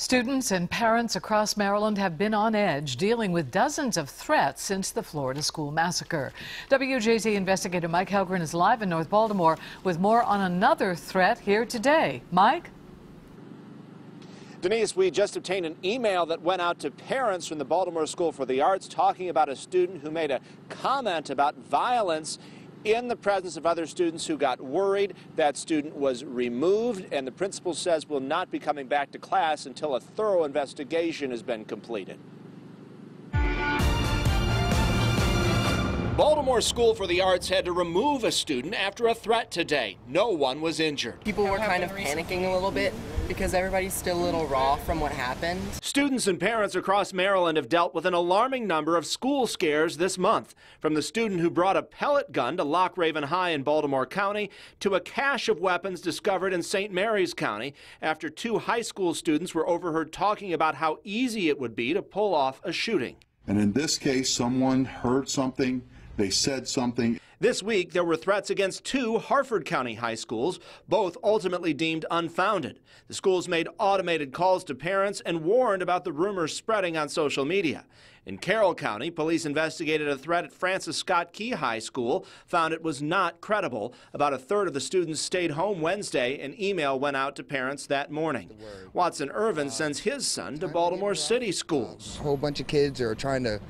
Students and parents across Maryland have been on edge, dealing with dozens of threats since the Florida school massacre. WJZ investigator Mike Helgren is live in North Baltimore with more on another threat here today. Mike? Denise, we just obtained an email that went out to parents from the Baltimore School for the Arts talking about a student who made a comment about violence in the presence of other students who got worried. That student was removed, and the principal says will not be coming back to class until a thorough investigation has been completed. Baltimore School for the Arts had to remove a student after a threat today. No one was injured. People were kind of panicking a little bit because everybody's still a little raw from what happened. Students and parents across Maryland have dealt with an alarming number of school scares this month, from the student who brought a pellet gun to Loch Raven High in Baltimore County to a cache of weapons discovered in St. Mary's County after two high school students were overheard talking about how easy it would be to pull off a shooting. And in this case, someone heard something, they said something. This week, there were threats against two Harford County high schools, both ultimately deemed unfounded. The schools made automated calls to parents and warned about the rumors spreading on social media. In Carroll County, police investigated a threat at Francis Scott Key High School, found it was not credible. About a third of the students stayed home Wednesday. An email went out to parents that morning. Watson Irvin sends his son to Baltimore City schools. A whole bunch of kids are trying to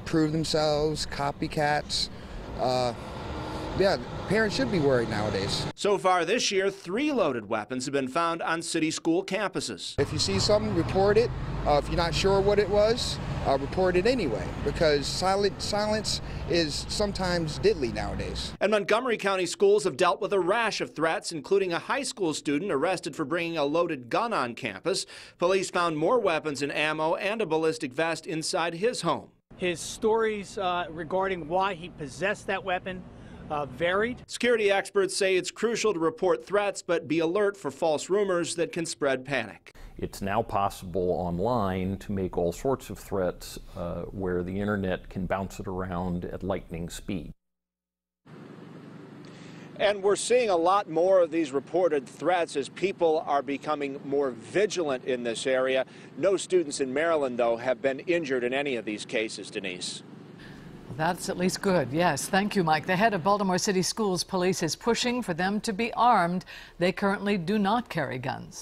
prove themselves, copycats. Yeah, parents should be worried nowadays. So far this year, 3 loaded weapons have been found on city school campuses. If you see something, report it. If you're not sure what it was, report it anyway, because silence is sometimes deadly nowadays. And Montgomery County schools have dealt with a rash of threats, including a high school student arrested for bringing a loaded gun on campus. Police found more weapons and ammo and a ballistic vest inside his home. His stories regarding why he possessed that weapon varied. Security experts say it's crucial to report threats, but be alert for false rumors that can spread panic. It's now possible online to make all sorts of threats where the internet can bounce it around at lightning speed. And we're seeing a lot more of these reported threats as people are becoming more vigilant in this area. No students in Maryland, though, have been injured in any of these cases, Denise. Well, that's at least good. Yes, thank you, Mike. The head of Baltimore City Schools Police is pushing for them to be armed. They currently do not carry guns.